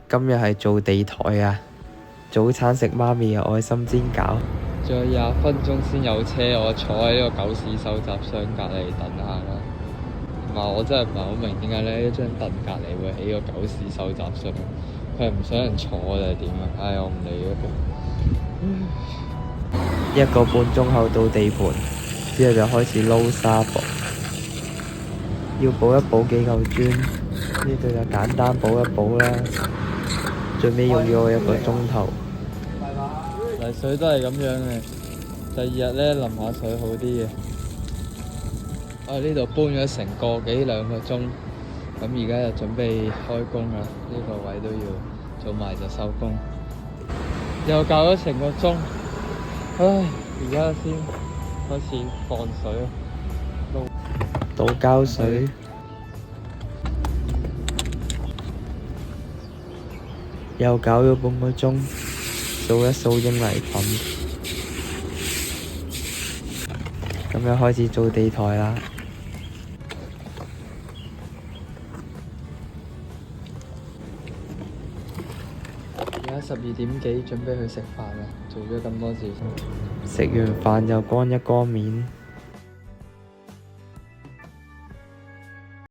今日係做地台啊！早餐食媽咪嘅愛心煎餃。仲有20分鐘先有車，我坐喺呢個狗屎收集箱隔離等下啦。同埋我真係唔係好明點解呢一張凳隔離會起個狗屎收集箱，佢係唔想人坐定係點啊？唉，我唔理嗰個。1個半鐘後到地盤，之後就開始撈沙堡，要補一補幾嚿磚，呢度就簡單補一補啦。最尾用咗我1個鐘頭。泥水都係咁樣嘅，第2日呢淋下水好啲嘅。我喺呢度搬咗成個幾2個鐘，咁而家就準備開工啦。呢個位都要做埋就收工，又搞咗成個鐘，唉，而家先開始放水咯，倒膠水，又搞咗半個鐘，掃一掃英泥粉，咁就開始做地台啦。而家12點幾，準備去食飯啦。做咗咁多事，食完飯就乾一乾面。